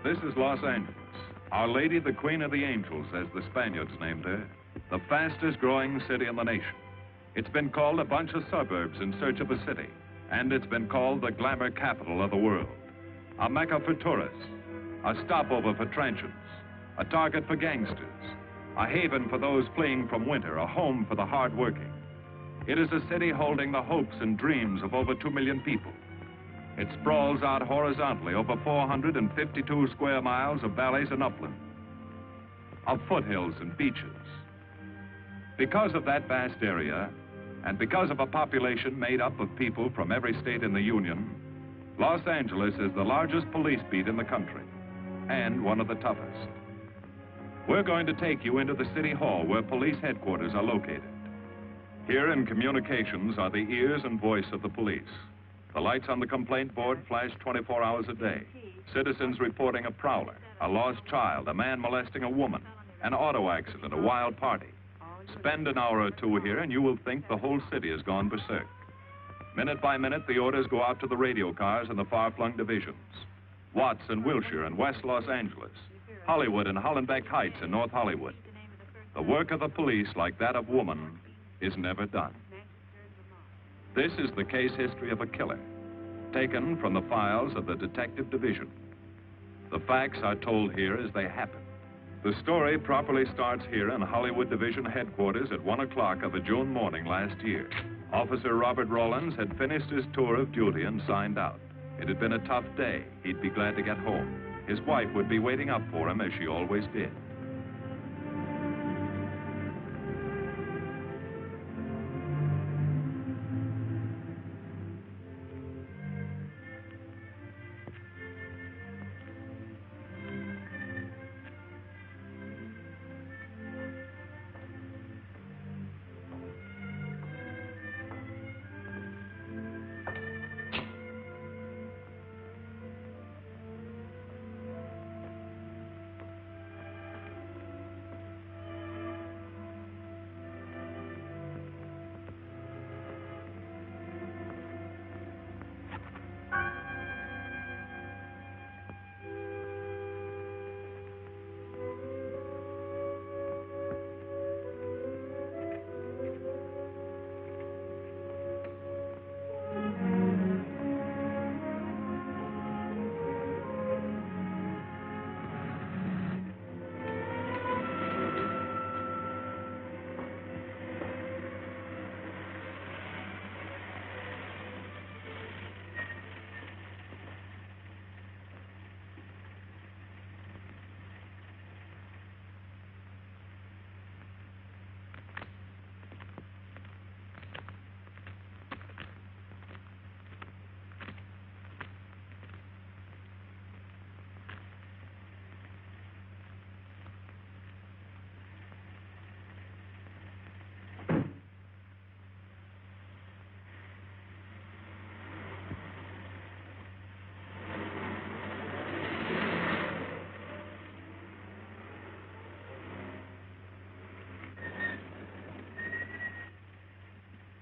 This is Los Angeles. Our Lady, the Queen of the Angels, as the Spaniards named her. The fastest growing city in the nation. It's been called a bunch of suburbs in search of a city. And it's been called the glamour capital of the world. A mecca for tourists. A stopover for transients. A target for gangsters. A haven for those fleeing from winter. A home for the hard-working. It is a city holding the hopes and dreams of over 2 million people. It sprawls out horizontally over 452 square miles of valleys and upland, of foothills and beaches. Because of that vast area, and because of a population made up of people from every state in the Union, Los Angeles is the largest police beat in the country, and one of the toughest. We're going to take you into the City Hall where police headquarters are located. Here in communications are the ears and voice of the police. The lights on the complaint board flash 24 hours a day. Citizens reporting a prowler, a lost child, a man molesting a woman, an auto accident, a wild party. Spend an hour or two here and you will think the whole city has gone berserk. Minute by minute, the orders go out to the radio cars in the far-flung divisions. Watts and Wilshire and West Los Angeles. Hollywood and Hollenbeck Heights in North Hollywood. The work of the police, like that of woman, is never done. This is the case history of a killer, taken from the files of the Detective Division. The facts are told here as they happen. The story properly starts here in Hollywood Division headquarters at 1 o'clock of a June morning last year. Officer Robert Rollins had finished his tour of duty and signed out. It had been a tough day. He'd be glad to get home. His wife would be waiting up for him as she always did.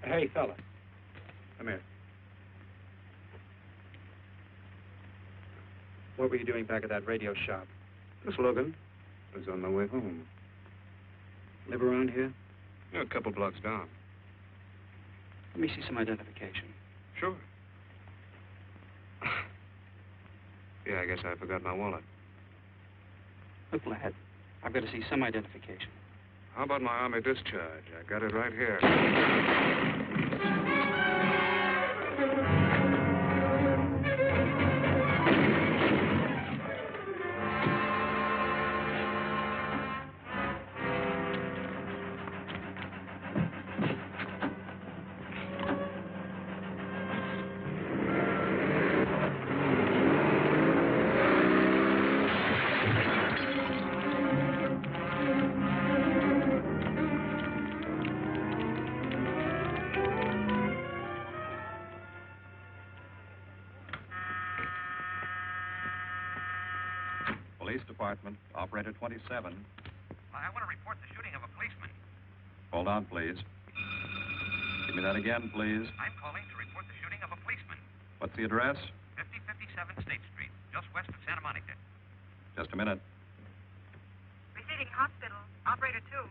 Hey, fella. Come here. What were you doing back at that radio shop? Just looking. I was on my way home. Live around here? Yeah, a couple blocks down. Let me see some identification. Sure. Yeah, I guess I forgot my wallet. Look, lad, I've got to see some identification. How about my Army discharge? I got it right here. Police Department, Operator 27. I want to report the shooting of a policeman. Hold on, please. Give me that again, please. I'm calling to report the shooting of a policeman. What's the address? 5057 State Street, just west of Santa Monica. Just a minute. Receiving hospital. Operator 2.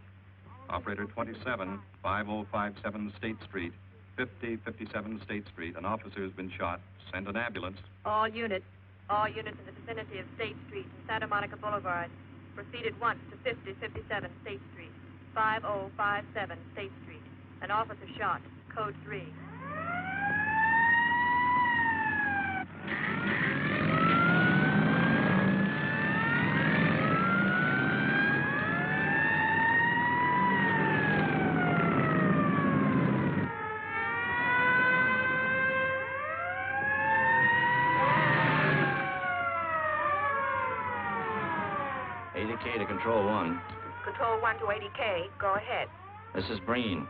Operator 27, 5057 State Street, 5057 State Street. An officer has been shot. Send an ambulance. All units in the vicinity of State Street and Santa Monica Boulevard. Proceed at once to 5057 State Street, 5057 State Street. An officer shot. Code 3. To Control 1. Control 1 to 80K. Go ahead. This is Breen.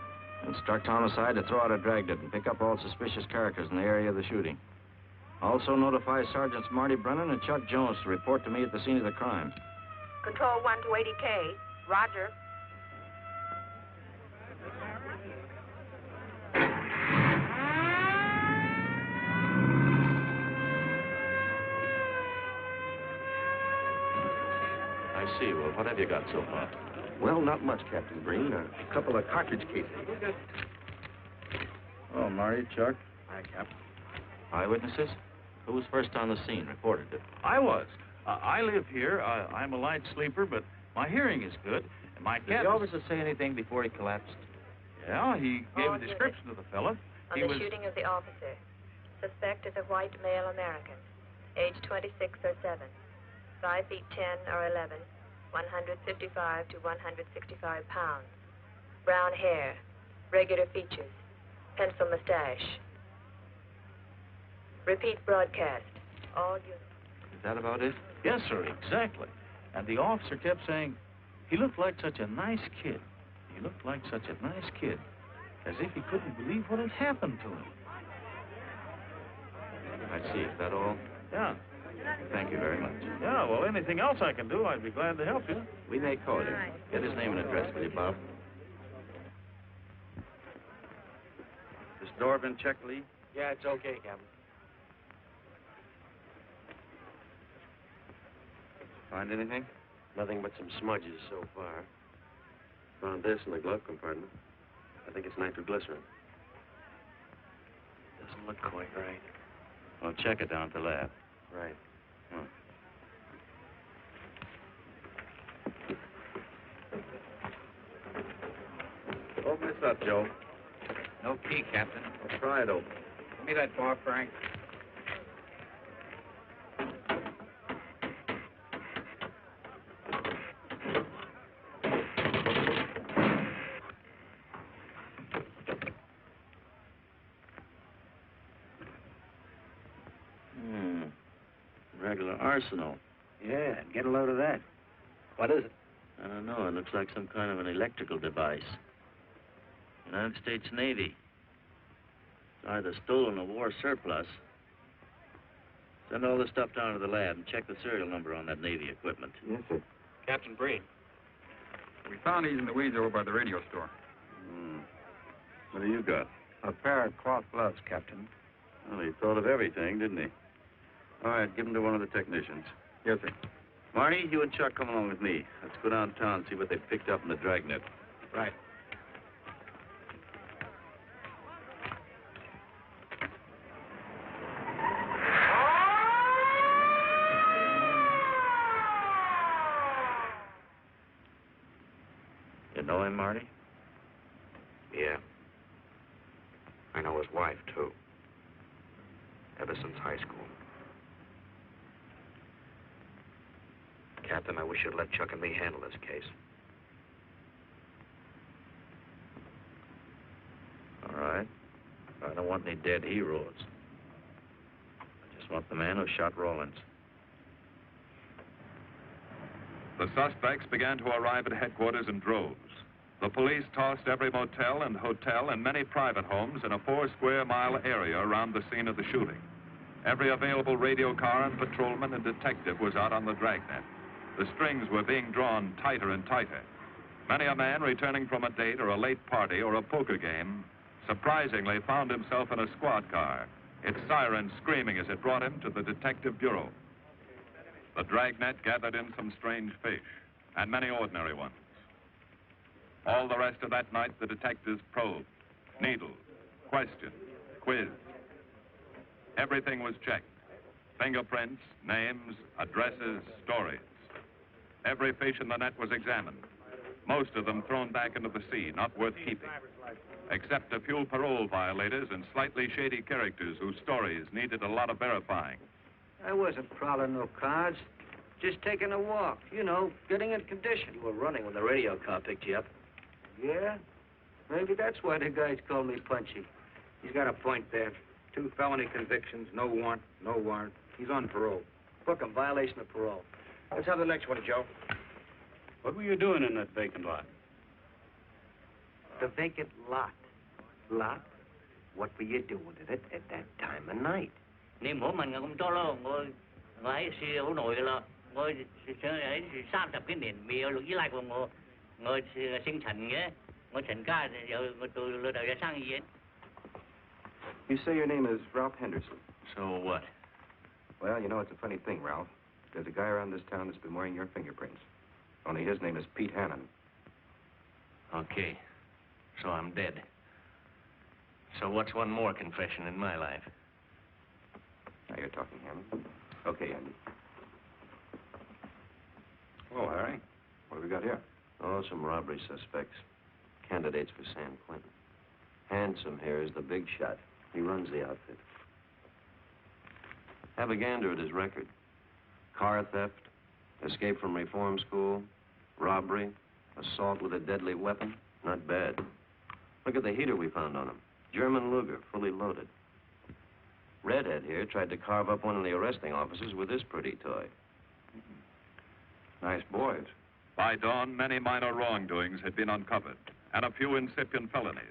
Instruct homicide to throw out a dragnet and pick up all suspicious characters in the area of the shooting. Also notify Sergeants Marty Brennan and Chuck Jones to report to me at the scene of the crime. Control 1 to 80K. Roger. I see. Well, what have you got so far? Well, not much, Captain Breen. A couple of cartridge casings. Oh, Marty, Chuck. Hi, Cap. Eyewitnesses? Who was first on the scene, reported it? I was. I live here. I'm a light sleeper, but my hearing is good. And my cat... Did the officer say anything before he collapsed? Yeah, he gave a description of the fella. On the shooting of the officer. Suspect is a white male American. Age 26 or 7. 5 feet 10 or 11. 155 to 165 pounds. Brown hair. Regular features. Pencil mustache. Repeat broadcast. All units. Is that about it? Yes, sir, exactly. And the officer kept saying, he looked like such a nice kid. He looked like such a nice kid. As if he couldn't believe what had happened to him. I see. Is that all? Yeah. Thank you very much. Yeah, well, anything else I can do, I'd be glad to help you. We may call you. Get his name and address, will you, Bob? This door been checked, Lee? Yeah, it's okay, Captain. Find anything? Nothing but some smudges so far. Found this in the glove compartment. I think it's nitroglycerin. Doesn't look quite right. Well, check it down at the lab. Right. Open this up, Joe. No key, Captain. I'll try it open. Give me that bar, Frank. Regular arsenal. Yeah, get a load of that. What is it? I don't know. It looks like some kind of an electrical device. United States Navy. It's either stolen or war surplus. Send all this stuff down to the lab and check the serial number on that Navy equipment. Yes, sir. Captain Breen. We found these in the weeds over by the radio store. What do you got? A pair of cloth gloves, Captain. Well, he thought of everything, didn't he? All right, give them to one of the technicians. Yes, sir. Marty, you and Chuck come along with me. Let's go downtown and see what they picked up in the dragnet. Right. You know him, Marty? Yeah. I know his wife, too. Ever since high school. Captain, I wish you'd let Chuck and me handle this case. All right. I don't want any dead heroes. I just want the man who shot Rawlins. The suspects began to arrive at headquarters in droves. The police tossed every motel and hotel and many private homes in a 4-square-mile area around the scene of the shooting. Every available radio car and patrolman and detective was out on the dragnet. The strings were being drawn tighter and tighter. Many a man returning from a date or a late party or a poker game surprisingly found himself in a squad car, its siren screaming as it brought him to the detective bureau. The dragnet gathered in some strange fish, and many ordinary ones. All the rest of that night, the detectives probed, needled, questioned, quizzed. Everything was checked. Fingerprints, names, addresses, stories. Every fish in the net was examined. Most of them thrown back into the sea, not worth keeping. Except a few parole violators and slightly shady characters whose stories needed a lot of verifying. I wasn't prowling no cards. Just taking a walk, you know, getting in condition. You were running when the radio car picked you up. Yeah? Maybe that's why the guys call me Punchy. He's got a point there. 2 felony convictions, no warrant, no warrant. He's on parole. Book him, violation of parole. Let's have the next one, Joe. What were you doing in that vacant lot? The vacant lot. Lot? What were you doing in it at that time of night? Niệm của mình cũng cho lo ngồi ngồi xì hữu nội lo ngồi ấy sang tập cái nền mì lúc dưới lại của ngồi sinh thành nhé ngồi thành ca giờ ngồi từ lừa đầu ra sang gì. You say your name is Ralph Henderson. So what? Well, you know, it's a funny thing, Ralph. There's a guy around this town that's been wearing your fingerprints. Only his name is Pete Hannon. Okay. So I'm dead. So what's one more confession in my life? Now you're talking, Hannon. Okay, Andy. Oh, Harry. What have we got here? Oh, some robbery suspects. Candidates for San Quentin. Handsome here is the big shot. He runs the outfit. Have a gander at his record. Car theft, escape from reform school, robbery, assault with a deadly weapon. Not bad. Look at the heater we found on him. German Luger, fully loaded. Redhead here tried to carve up one of the arresting officers with this pretty toy. Nice boys. By dawn, many minor wrongdoings had been uncovered, and a few incipient felonies.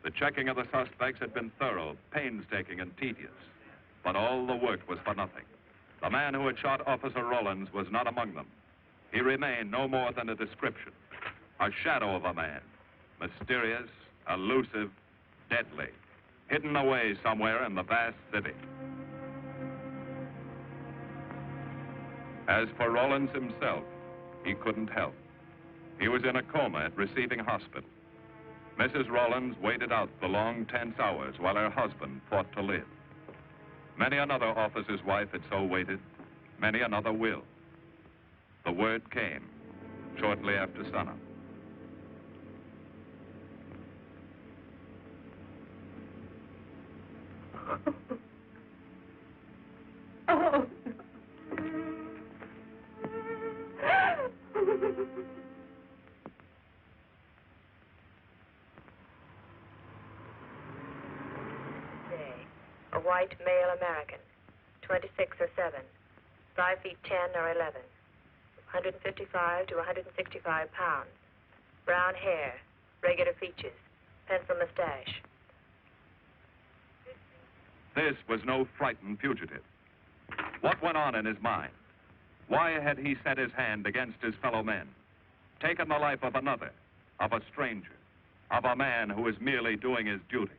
The checking of the suspects had been thorough, painstaking, and tedious. But all the work was for nothing. The man who had shot Officer Rollins was not among them. He remained no more than a description, a shadow of a man, mysterious, elusive, deadly, hidden away somewhere in the vast city. As for Rollins himself, he couldn't help. He was in a coma at receiving hospital. Mrs. Rollins waited out the long, tense hours while her husband fought to live. Many another officer's wife had so waited. Many another will. The word came shortly after sunup. Oh. A white male American, 26 or 7, 5 feet 10 or 11, 155 to 165 pounds, brown hair, regular features, pencil mustache. This was no frightened fugitive. What went on in his mind? Why had he set his hand against his fellow men, taken the life of another, of a stranger, of a man who was merely doing his duty?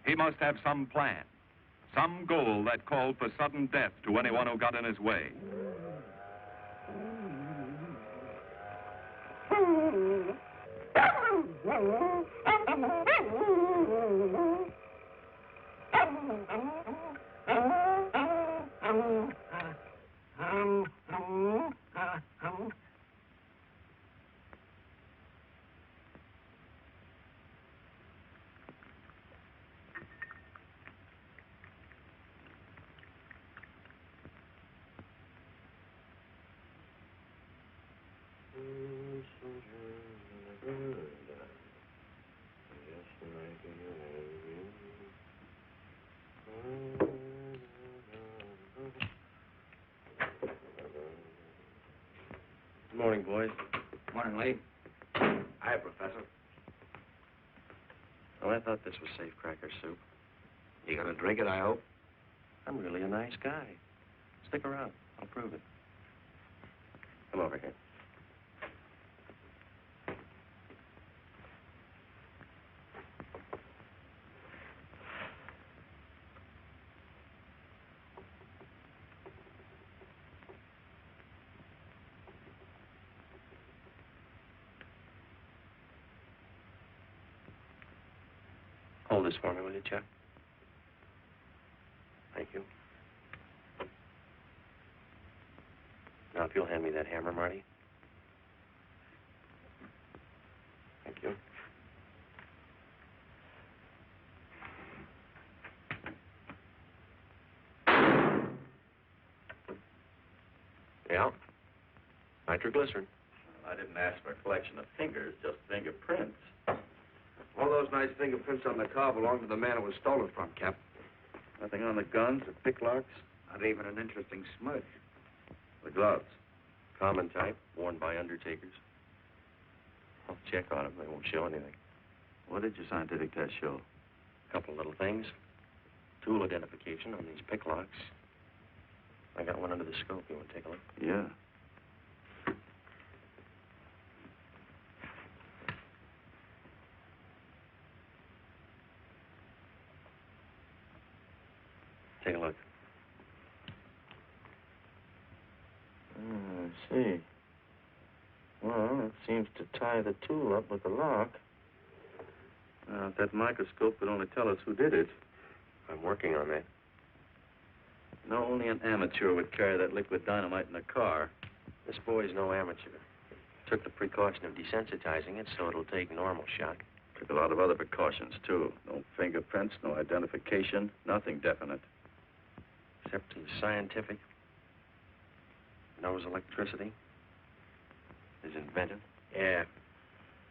He must have some plan, some goal that called for sudden death to anyone who got in his way. Good morning, boys. Morning, Lee. Hi, Professor. Oh, I thought this was safe-cracker soup. You gonna drink it, I hope? I'm really a nice guy. Stick around. I'll prove it. Come over here. this for me, will you, Chuck? Thank you. Now, if you'll hand me that hammer, Marty. Thank you. Yeah. Nitroglycerin. I didn't ask for a collection of fingers, just fingerprints. All those nice fingerprints on the car belong to the man it was stolen from, Cap. Nothing on the guns or picklocks? Not even an interesting smudge. The gloves? Common type, worn by undertakers. I'll check on them. They won't show anything. What did your scientific test show? A couple of little things. Tool identification on these picklocks. I got one under the scope. You want to take a look? Yeah. Take a look. I see. Well, it seems to tie the tool up with the lock. If that microscope would only tell us who did it. I'm working on that. No, only an amateur would carry that liquid dynamite in a car. This boy's no amateur. Took the precaution of desensitizing it so it'll take normal shock. Took a lot of other precautions, too. No fingerprints, no identification, nothing definite. Except he's scientific. Knows electricity. Is inventive. Yeah.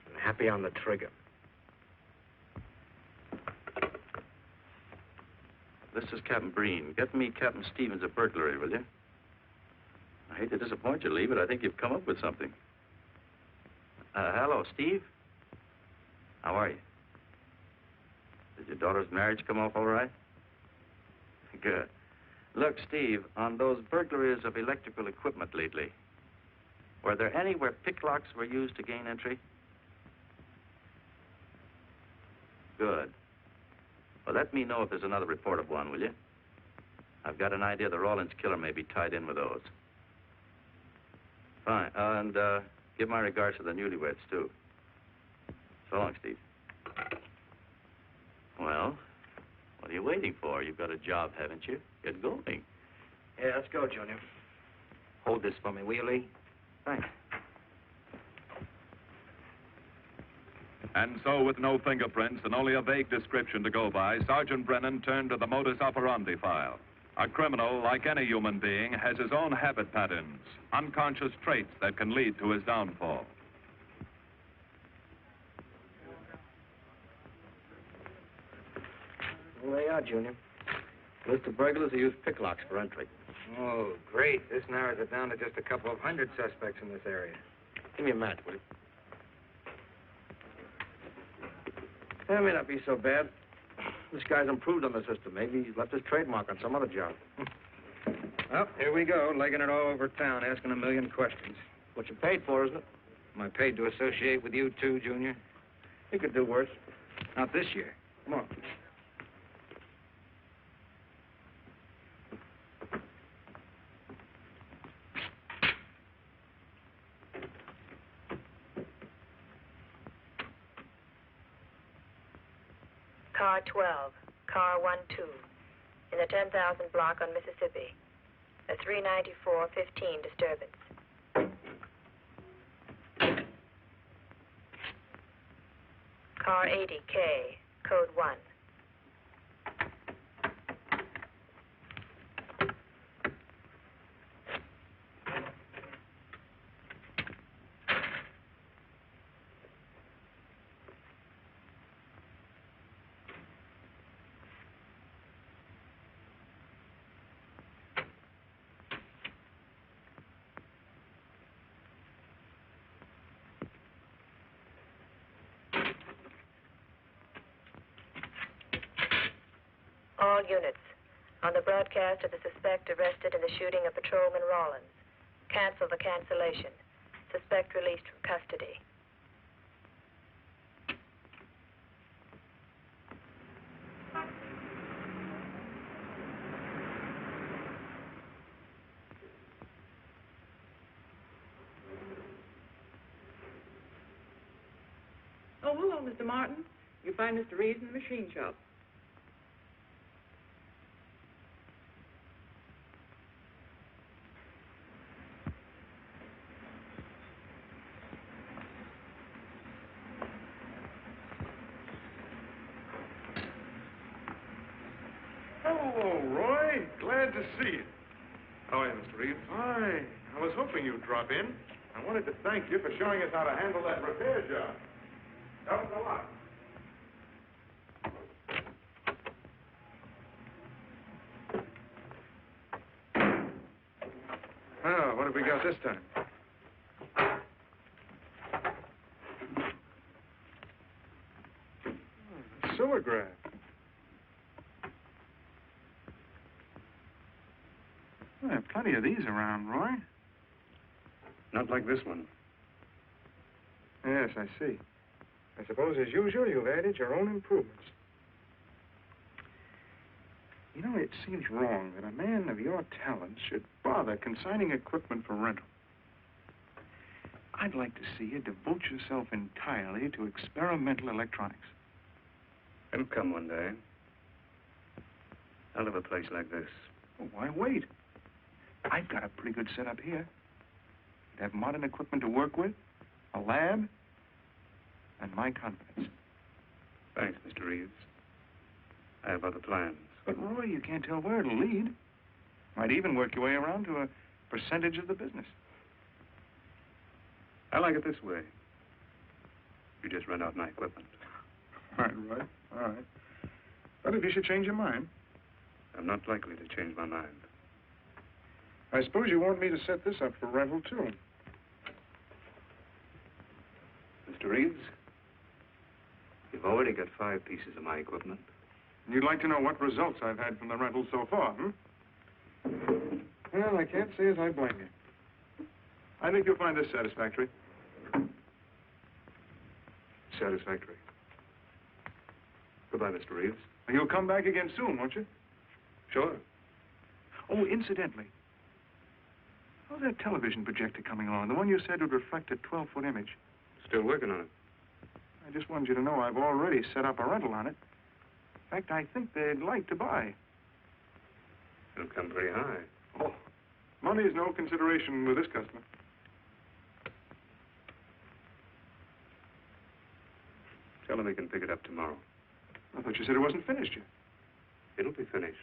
I'm happy on the trigger. This is Captain Breen. Get me Captain Stevens a burglary, will you? I hate to disappoint you, Lee, but I think you've come up with something. Hello, Steve. How are you? Did your daughter's marriage come off all right? Good. Look, Steve, on those burglaries of electrical equipment lately, were there any where picklocks were used to gain entry? Good. Well, let me know if there's another report of one, will you? I've got an idea the Rawlins killer may be tied in with those. Fine. And give my regards to the newlyweds, too. So long, Steve. Well, what are you waiting for? You've got a job, haven't you? Get going. Yeah, let's go, Junior. Hold this for me, will you, Lee? Thanks. And so, with no fingerprints and only a vague description to go by, Sergeant Brennan turned to the modus operandi file. A criminal, like any human being, has his own habit patterns, unconscious traits that can lead to his downfall. Well, there you are, Junior. List of burglars who use picklocks for entry. Oh, great. This narrows it down to just a couple of hundred suspects in this area. Give me a match, will you? That may not be so bad. This guy's improved on the system. Maybe he's left his trademark on some other job. Well, here we go, legging it all over town, asking a million questions. What you paid for, isn't it? Am I paid to associate with you, too, Junior? You could do worse. Not this year. Come on. Car 12, car 12, in the 10,000 block on Mississippi. A 394-15 disturbance. Car 80K, code 1. All units, on the broadcast of the suspect arrested in the shooting of Patrolman Rawlins. Cancel the cancellation. Suspect released from custody. Oh, hello, Mr. Martin. You find Mr. Reeves in the machine shop. Hello, Roy. Glad to see you. How are you, Mr. Reeves? Hi. I was hoping you'd drop in. I wanted to thank you for showing us how to handle that repair job. Helped a lot. Oh, what have we got this time? Silograph. Well, there are plenty of these around, Roy. Not like this one. Yes, I see. I suppose, as usual, you've added your own improvements. You know, it seems wrong that a man of your talents should bother consigning equipment for rental. I'd like to see you devote yourself entirely to experimental electronics. It'll come one day. I'll have a place like this. Well, why wait? I've got a pretty good setup here. You'd have modern equipment to work with, a lab, and my confidence. Thanks, Mr. Reeves. I have other plans. But, Roy, you can't tell where it'll lead. Might even work your way around to a percentage of the business. I like it this way. You just rent out my equipment. All right. All right. But if you should change your mind. I'm not likely to change my mind. I suppose you want me to set this up for rental, too. Mr. Reeves, you've already got 5 pieces of my equipment. And you'd like to know what results I've had from the rental so far, Well, I can't say as I blame you. I think you'll find this satisfactory. Satisfactory. Goodbye, Mr. Reeves. And you'll come back again soon, won't you? Sure. Oh, incidentally, how's that television projector coming along? The one you said would reflect a 12-foot image. Still working on it. I just wanted you to know I've already set up a rental on it. In fact, I think they'd like to buy. It'll come pretty high. Oh, money is no consideration with this customer. Tell him he can pick it up tomorrow. I thought you said it wasn't finished yet. It'll be finished.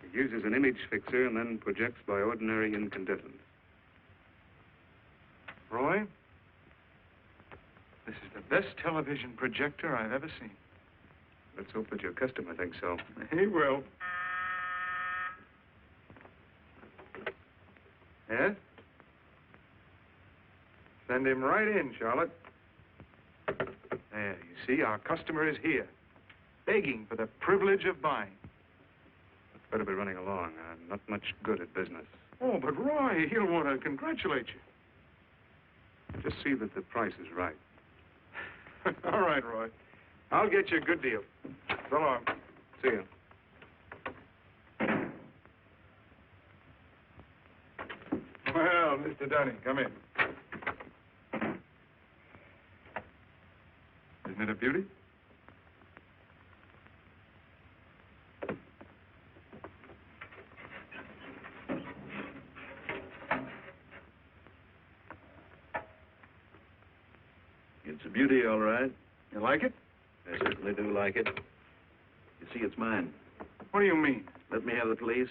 It uses an image fixer and then projects by ordinary incandescent. Roy, this is the best television projector I've ever seen. Let's hope that your customer thinks so. He will. Yes? Send him right in, Charlotte. There, you see, our customer is here, begging for the privilege of buying. Better be running along. I'm not much good at business. Oh, but Roy, he'll want to congratulate you. Just see that the price is right. All right, Roy. I'll get you a good deal. So long. See you. Well, Mr. Dunning, come in. Isn't it a beauty? It's a beauty, all right. You like it? I certainly do like it. You see, it's mine. What do you mean? Let me have the police.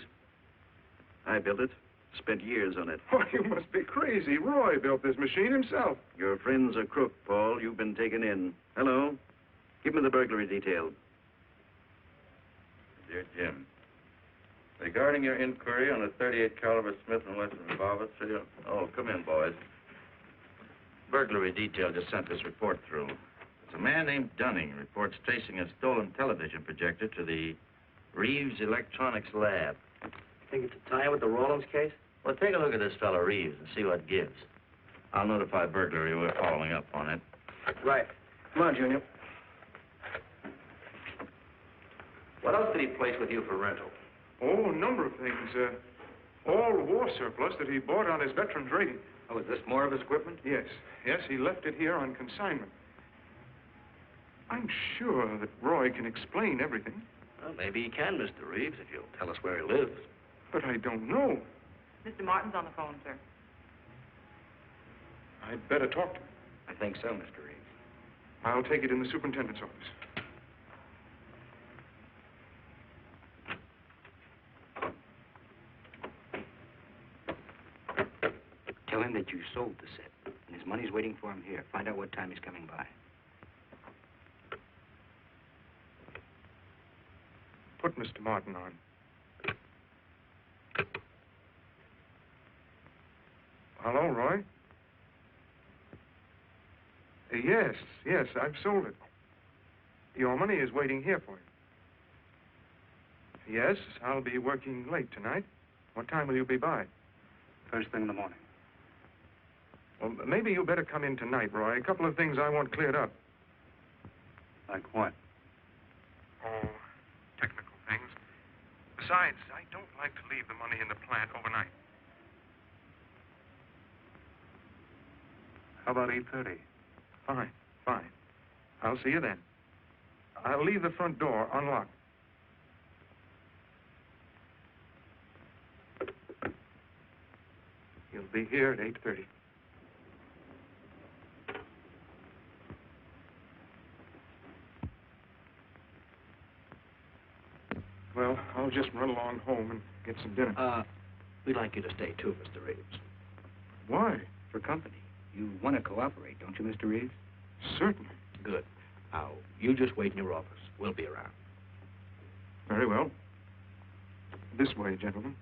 I built it. Spent years on it. Oh, you must be crazy. Roy built this machine himself. Your friend's a crook, Paul. You've been taken in. Hello? Give me the burglary detail. Dear Jim, regarding your inquiry on a .38 caliber Smith & Wesson revolver, oh, come in, boys. Burglary detail just sent this report through. It's a man named Dunning reports tracing a stolen television projector to the Reeves Electronics Lab. Think it's a tie with the Rawlins case? Well, take a look at this fellow Reeves and see what gives. I'll notify burglary we're following up on it. Right. Come on, Junior. What else did he place with you for rental? Oh, a number of things. All war surplus that he bought on his veteran's rating. Oh, is this more of his equipment? Yes. Yes, he left it here on consignment. I'm sure that Roy can explain everything. Well, maybe he can, Mr. Reeves, if you'll tell us where he lives. But I don't know. Mr. Martin's on the phone, sir. I'd better talk to him. I think so, Mr. Reeves. I'll take it in the superintendent's office. Tell him that you sold the set, and his money's waiting for him here. Find out what time he's coming by. Put Mr. Martin on. Hello, Roy? Yes, I've sold it. Your money is waiting here for you. Yes, I'll be working late tonight. What time will you be by? First thing in the morning. Well, maybe you better come in tonight, Roy. A couple of things I want cleared up. Like what? Oh, technical things. Besides, I don't like to leave the money in the plant overnight. How about 8:30? Fine. I'll see you then. I'll leave the front door unlocked. You'll be here at 8:30. Well, I'll just run along home and get some dinner. We'd like you to stay too, Mr. Reeves. Why? For company. You want to cooperate, don't you, Mr. Reeves? Certainly. Good. Now, you just wait in your office. We'll be around. Very well. This way, gentlemen.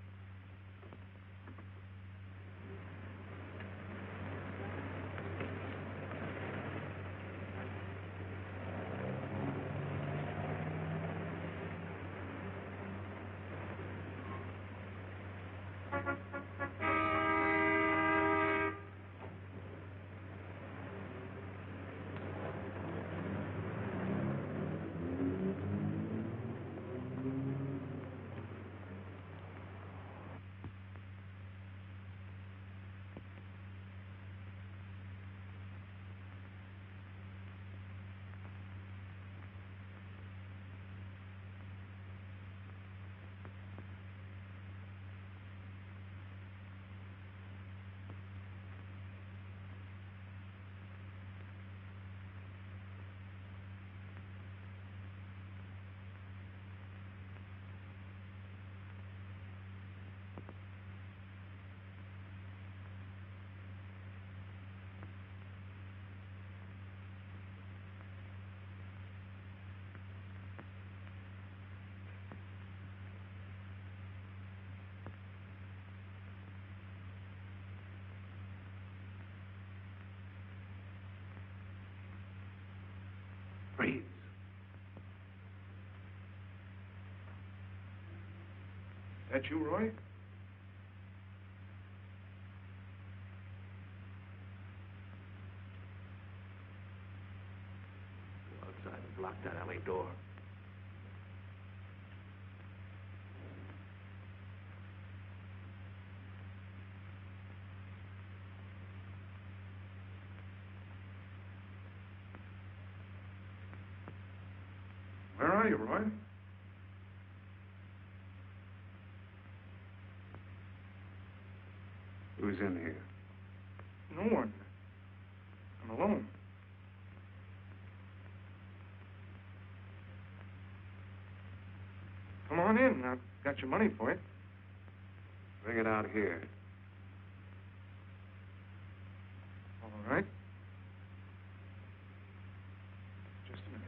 Reeves. That you, Roy? Go outside and block that alley door. Where are you, Roy? Who's in here? No one. I'm alone. Come on in. I've got your money for you. Bring it out here. All right. Just a minute.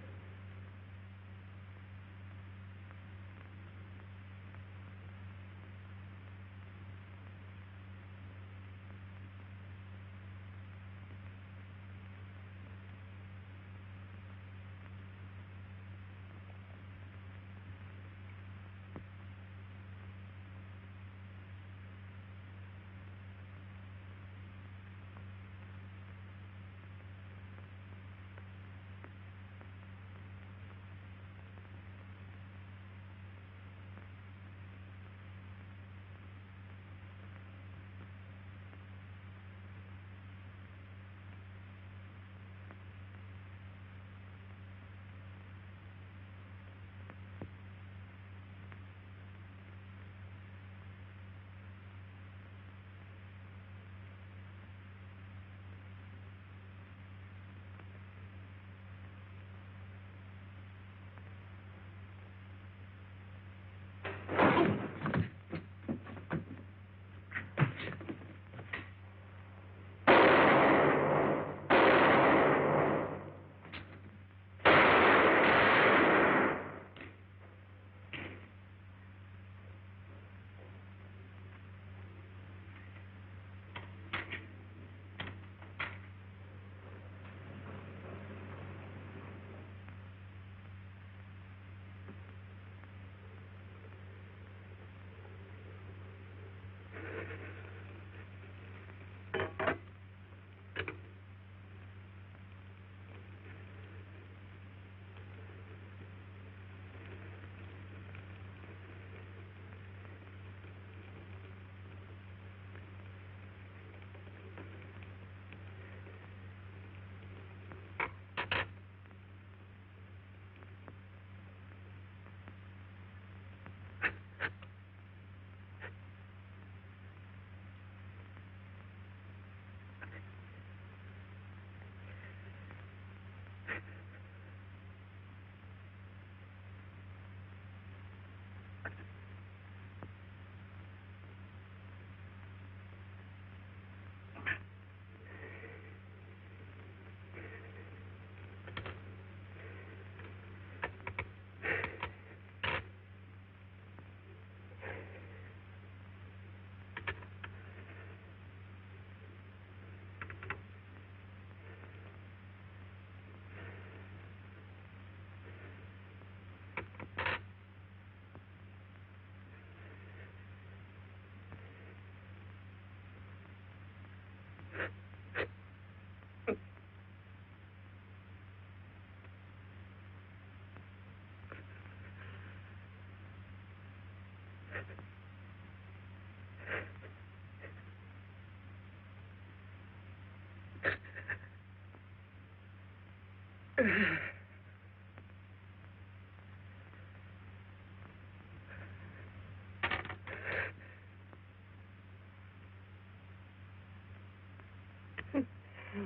No.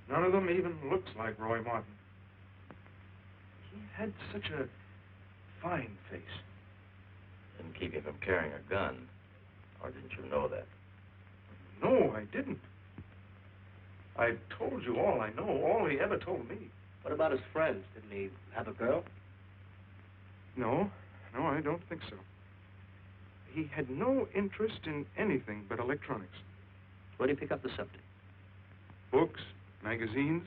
None of them even looks like Roy Martin. He had such a fine face. Didn't keep you from carrying a gun. Or didn't you know that? No, I didn't. I told you all I know, all he ever told me. What about his friends? Didn't he have a girl? No, I don't think so. He had no interest in anything but electronics. Where did he pick up the subject? Books, magazines.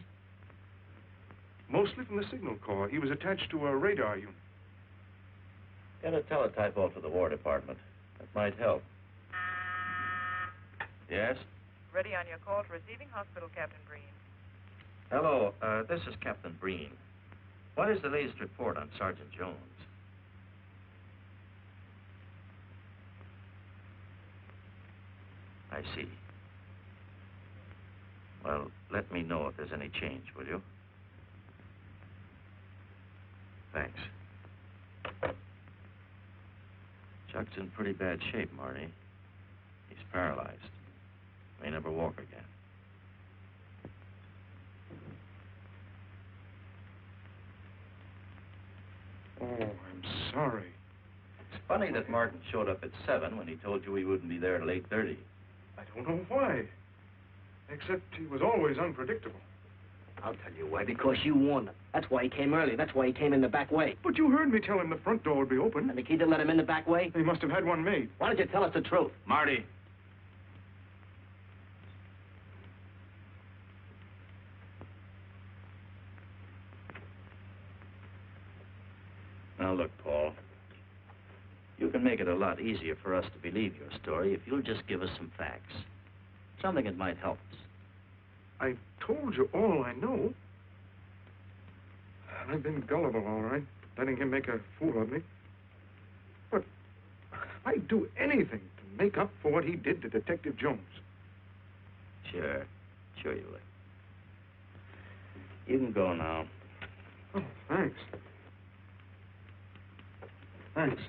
Mostly from the Signal Corps. He was attached to a radar unit. Get a teletype off to the War Department. That might help. Yes? Ready on your call to receiving hospital, Captain Breen. Hello, this is Captain Breen. What is the latest report on Sergeant Jones? I see. Well, let me know if there's any change, will you? Thanks. Chuck's in pretty bad shape, Marty. He's paralyzed. May never walk again. Oh, I'm sorry. It's funny that Martin showed up at 7 when he told you he wouldn't be there till 8:30. I don't know why. Except he was always unpredictable. I'll tell you why. Because you warned him. That's why he came early. That's why he came in the back way. But you heard me tell him the front door would be open. And the key didn't let him in the back way? He must have had one made. Why don't you tell us the truth? Marty! Now look, Paul. You can make it a lot easier for us to believe your story if you'll just give us some facts. Something that might help us. I told you all I know. I've been gullible, all right, letting him make a fool of me. But I'd do anything to make up for what he did to Detective Jones. Sure you will. You can go now. Oh, thanks. Thanks.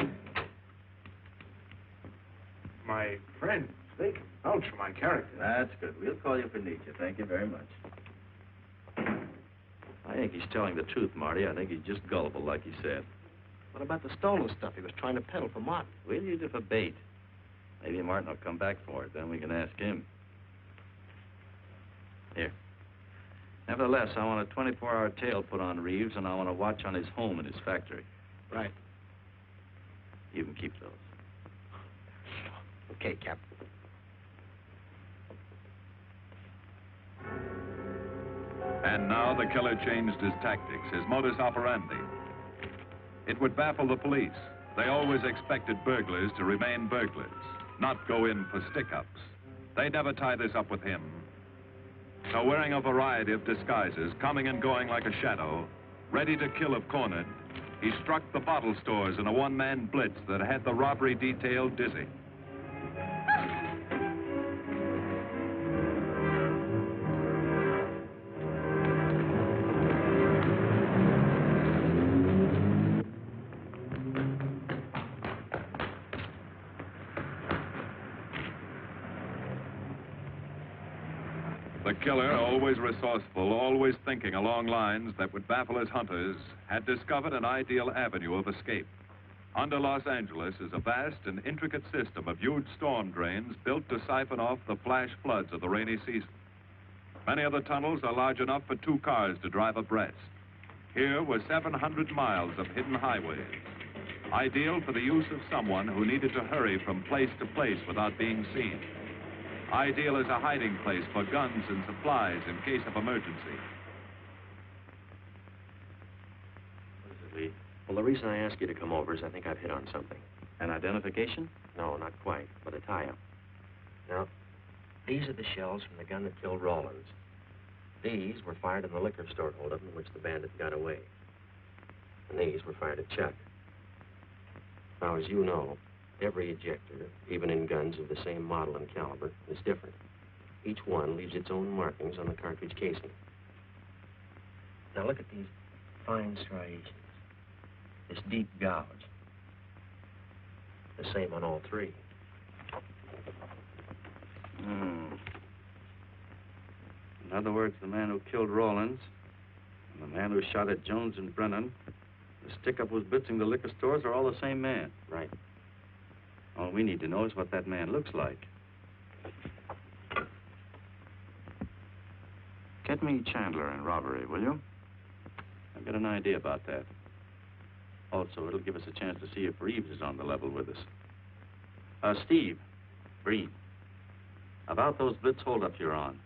My friend, they can vouch for my character. That's good. We'll call you if we need you. Thank you very much. I think he's telling the truth, Marty. I think he's just gullible, like he said. What about the stolen stuff he was trying to peddle for Martin? We'll use it for bait. Maybe Martin will come back for it. Then we can ask him. Here. Nevertheless, I want a 24-hour tail put on Reeves, and I want a watch on his home and his factory. Right. You can keep those. Okay, Captain. And now the killer changed his tactics, his modus operandi. It would baffle the police. They always expected burglars to remain burglars, not go in for stick-ups. They'd never tie this up with him. So wearing a variety of disguises, coming and going like a shadow, ready to kill if cornered, he struck the bottle stores in a one-man blitz that had the robbery detail dizzy. The killer, always resourceful, always thinking along lines that would baffle his hunters, had discovered an ideal avenue of escape. Under Los Angeles is a vast and intricate system of huge storm drains built to siphon off the flash floods of the rainy season. Many of the tunnels are large enough for 2 cars to drive abreast. Here were 700 miles of hidden highways, ideal for the use of someone who needed to hurry from place to place without being seen. Ideal as a hiding place for guns and supplies in case of emergency. What is it, Lee? Well, the reason I asked you to come over is I think I've hit on something. An identification? No, not quite, but a tie-up. Now, these are the shells from the gun that killed Rawlins. These were fired in the liquor store holdup in which the bandit got away. And these were fired at Chuck. Now, as you know, Every ejector, even in guns of the same model and caliber, is different. Each one leaves its own markings on the cartridge casing. Now look at these fine striations, this deep gouge. The same on all three. In other words, the man who killed Rawlins and the man who shot at Jones and Brennan, the stick-up who's blitzing the liquor stores are all the same man. Right. All we need to know is what that man looks like. Get me Chandler in robbery, will you? I've got an idea about that. Also, it'll give us a chance to see if Reeves is on the level with us. Steve, Breen, about those blitz holdups you're on.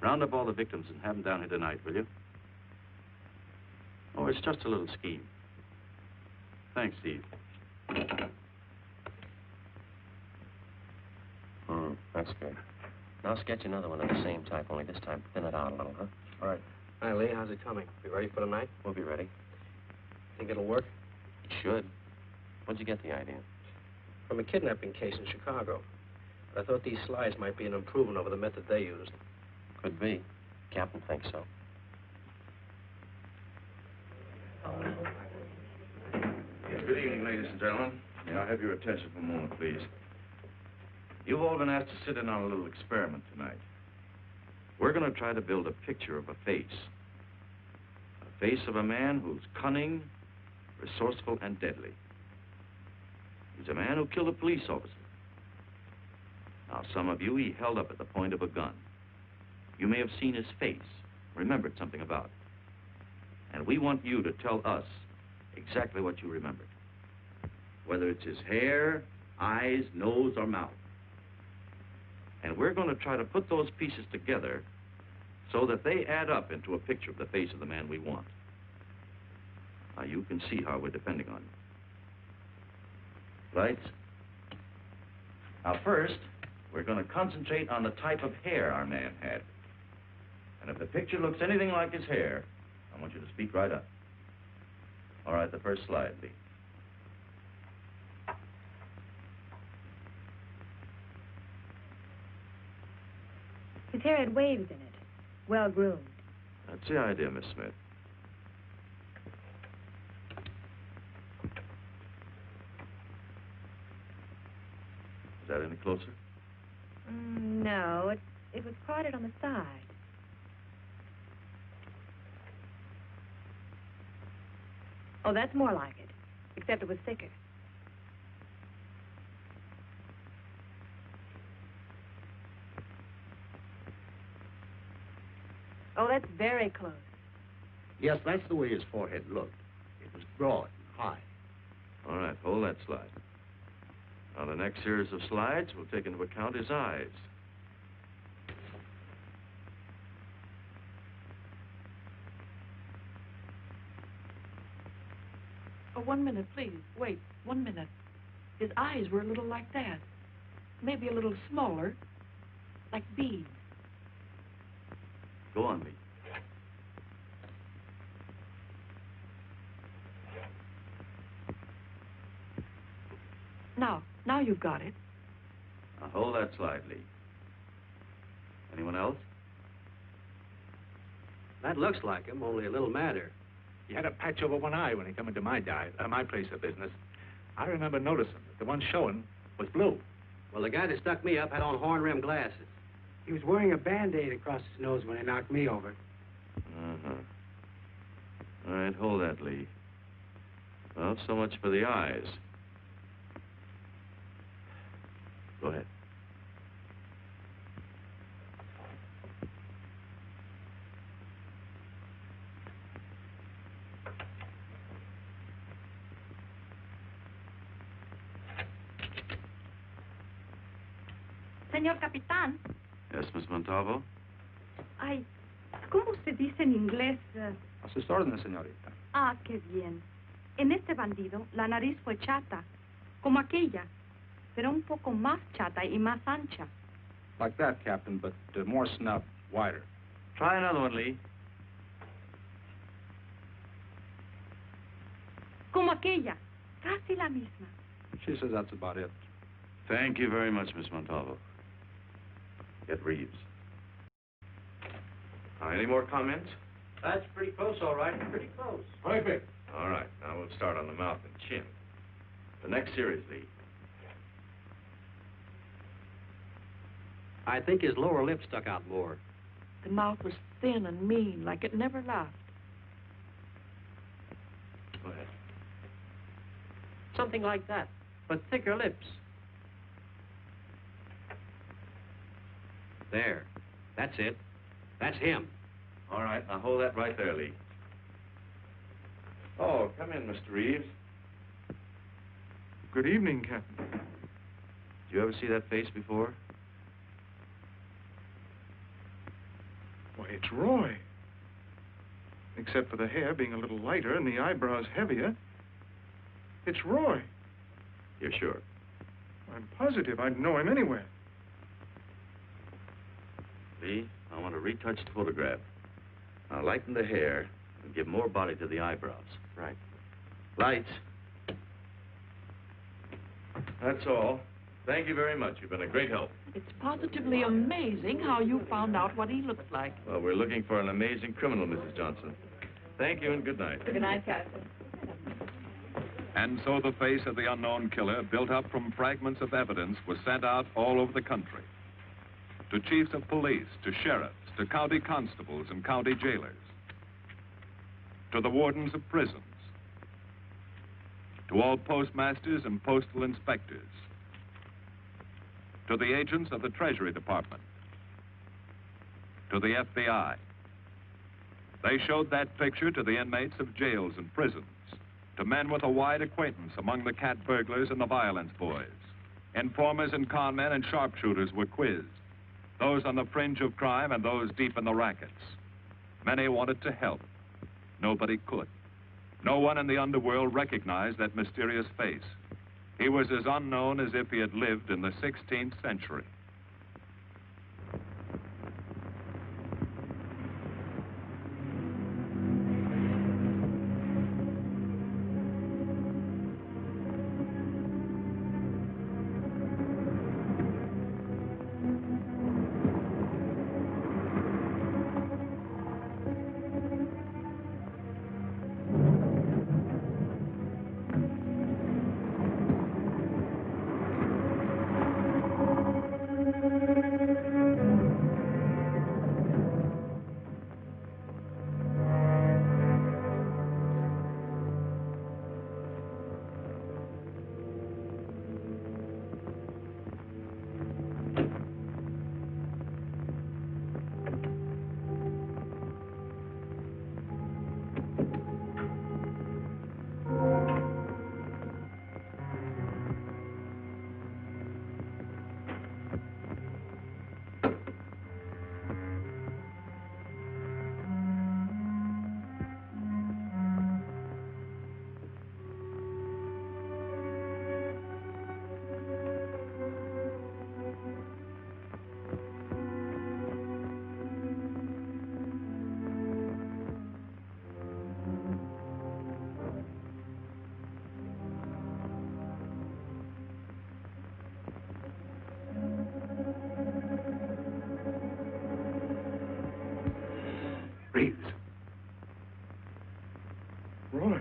Round up all the victims and have them down here tonight, will you? Oh, it's just a little scheme. Thanks, Steve. That's good. Now sketch another one of the same type, only this time thin it out a little, huh? All right. Hi, Lee. How's it coming? Be ready for tonight? We'll be ready. Think it'll work? It should. Where'd you get the idea? From a kidnapping case in Chicago. But I thought these slides might be an improvement over the method they used. Could be. Captain thinks so. Good evening, ladies and gentlemen. May I have your attention for a moment, please? You've all been asked to sit in on a little experiment tonight. We're going to try to build a picture of a face. A face of a man who's cunning, resourceful, and deadly. He's a man who killed a police officer. Now, some of you he held up at the point of a gun. You may have seen his face, remembered something about it. And we want you to tell us exactly what you remembered. Whether it's his hair, eyes, nose, or mouth. And we're going to try to put those pieces together so that they add up into a picture of the face of the man we want. Now, you can see how we're depending on you. Lights? Now, first, we're going to concentrate on the type of hair our man had. And if the picture looks anything like his hair, I want you to speak right up. All right, the first slide, Lee. His hair had waves in it, well-groomed. That's the idea, Miss Smith. Is that any closer? No, it was parted on the side. Oh, that's more like it, except it was thicker. Oh, that's very close. Yes, that's the way his forehead looked. It was broad and high. All right, hold that slide. On the next series of slides, we'll take into account his eyes. Oh, 1 minute, please. Wait, 1 minute. His eyes were a little like that. Maybe a little smaller, like beads. Go on, Lee. Now you've got it. Now hold that slide, Lee. Anyone else? That looks like him, only a little madder. He had a patch over one eye when he come into my place of business. I remember noticing that the one showing was blue. Well, the guy that stuck me up had on horn-rimmed glasses. He was wearing a Band-Aid across his nose when he knocked me over. Uh-huh. All right, hold that, Lee. Well, so much for the eyes. Go ahead. Señor Capitán. Yes, Miss Montalvo? Ay, ¿cómo se dice en inglés? A sus órdenes, señorita. Ah, qué bien. En este bandido, la nariz fue chata, como aquella, pero un poco más chata y más ancha. Like that, Captain, but more snub, wider. Try another one, Lee. Como aquella, casi la misma. She says that's about it. Thank you very much, Miss Montalvo. Get Reeves. Any more comments? That's pretty close, all right. Pretty close. Perfect. All right, now we'll start on the mouth and chin. The next series lead. I think his lower lip stuck out more. The mouth was thin and mean, like it never laughed. Go ahead. Something like that, but thicker lips. There. That's it. That's him. All right, now hold that right there, Lee. Oh, come in, Mr. Reeves. Good evening, Captain. Did you ever see that face before? Why, it's Roy. Except for the hair being a little lighter and the eyebrows heavier. It's Roy. You're sure? I'm positive I'd know him anywhere. Lee, I want a retouched photograph. Now lighten the hair and give more body to the eyebrows. Right. Lights. That's all. Thank you very much. You've been a great help. It's positively amazing how you found out what he looks like. Well, we're looking for an amazing criminal, Mrs. Johnson. Thank you and good night. Good night, Captain. And so the face of the unknown killer, built up from fragments of evidence, was sent out all over the country. To chiefs of police, to sheriffs, to county constables and county jailers, to the wardens of prisons, to all postmasters and postal inspectors, to the agents of the Treasury Department, to the FBI. They showed that picture to the inmates of jails and prisons, to men with a wide acquaintance among the cat burglars and the violence boys. Informers and conmen and sharpshooters were quizzed, those on the fringe of crime and those deep in the rackets. Many wanted to help. Nobody could. No one in the underworld recognized that mysterious face. He was as unknown as if he had lived in the 16th century. Reeves. Roy.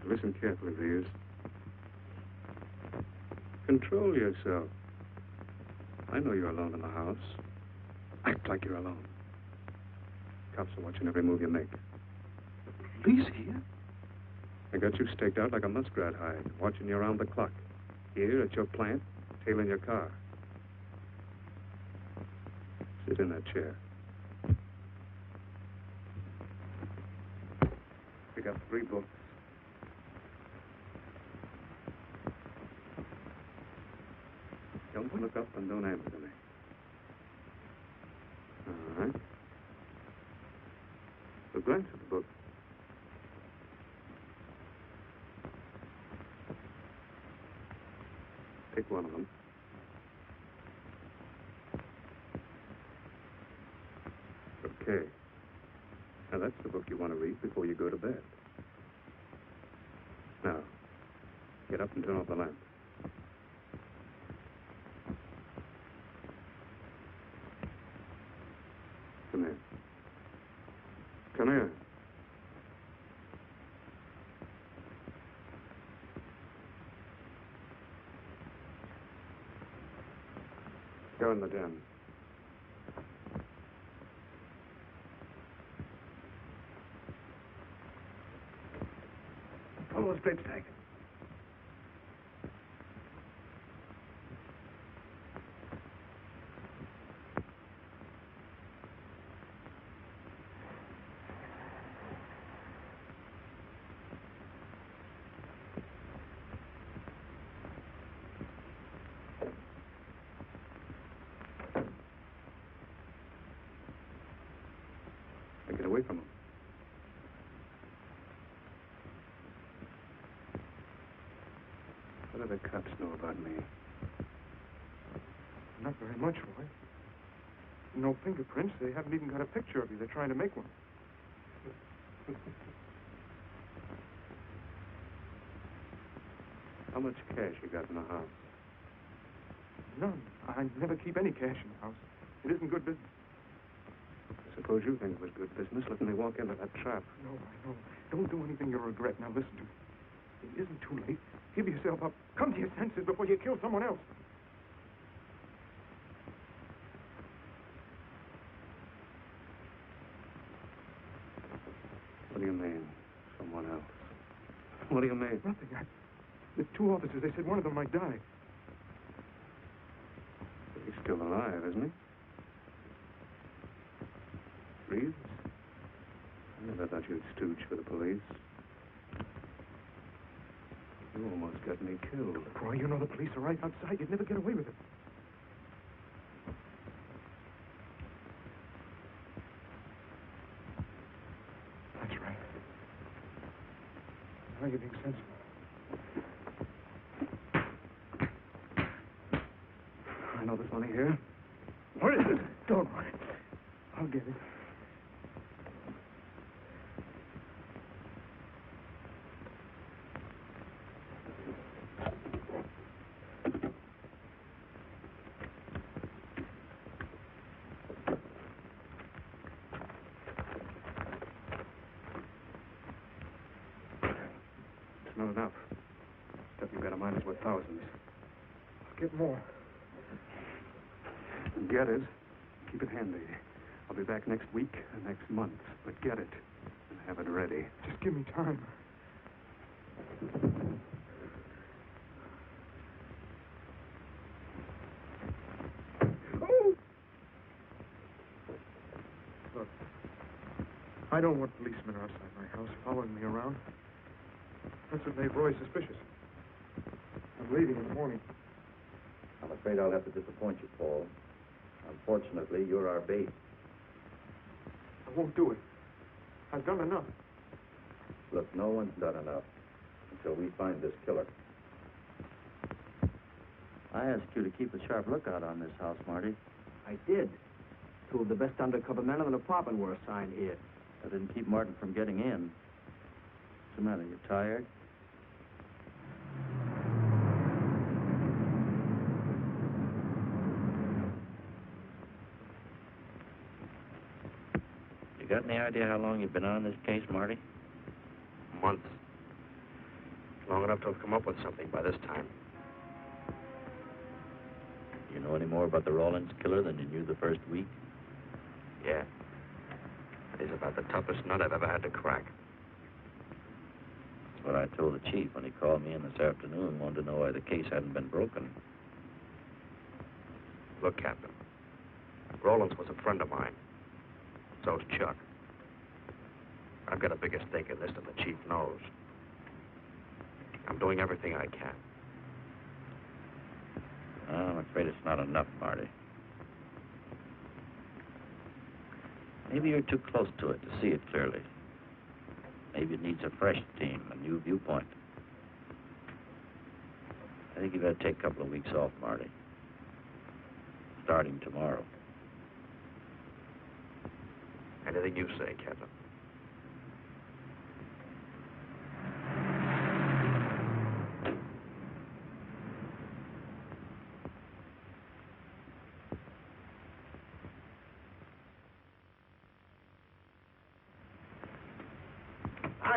Listen carefully, Reeves. Control yourself. I know you're alone in the house. Act like you're alone. Cops are watching every move you make. The police here? I got you staked out like a muskrat hide, watching you around the clock. Here at your plant, tailing your car. Sit in that chair. Pick up 3 books. Don't look up and don't answer me. All right. So glance at the book. Pick one of them. Okay. Now, that's the book you want to read before you go to bed. Now, Get up and turn off the lamp. Come here. Come here. Go in the den. Follow the straight stack. Get away from him. What do the cops know about me? Not very much, Roy. No fingerprints. They haven't even got a picture of you. They're trying to make one. How much cash you got in the house? None. I never keep any cash in the house. It isn't good business. Suppose you think it was good business, letting me walk into that trap. No, I know. Don't do anything you'll regret. Now listen to me. It isn't too late. Give yourself up. Come to your senses before you kill someone else. What do you mean, someone else? What do you mean? Nothing. The two officers, they said one of them might die. He's still alive, isn't he? Breathes? I never thought you'd stooge for the police. You almost got me killed. Roy, you know the police are right outside. You'd never get away with it. That's right. Now you're being sensible. I know there's money here. Where is it? Don't worry. I'll get it. It's not enough. Stuff you've got in mind is worth thousands. I'll get more. Get it. Keep it handy. I'll be back next week and next month. But get it and have it ready. Just give me time. Oh! Look, I don't want policemen outside my house following me around. That's what made Roy suspicious. I'm leaving in the morning. I'm afraid I'll have to disappoint you, Paul. Unfortunately, you're our bait. I won't do it. I've done enough. Look, no one's done enough until we find this killer. I asked you to keep a sharp lookout on this house, Marty. I did. Two of the best undercover men in the department were assigned here. I didn't keep Martin from getting in. What's the matter? You tired? You got any idea how long you've been on this case, Marty? Months. Long enough to have come up with something by this time. You know any more about the Rawlins killer than you knew the first week? Yeah. He's about the toughest nut I've ever had to crack. That's what I told the chief when he called me in this afternoon and wanted to know why the case hadn't been broken. Look, Captain. Rawlins was a friend of mine. So's Chuck. I've got a bigger stake in this than the chief knows. I'm doing everything I can. I'm afraid it's not enough, Marty. Maybe you're too close to it to see it clearly. Maybe it needs a fresh team, a new viewpoint. I think you better take a couple of weeks off, Marty. Starting tomorrow. Anything you say, Captain.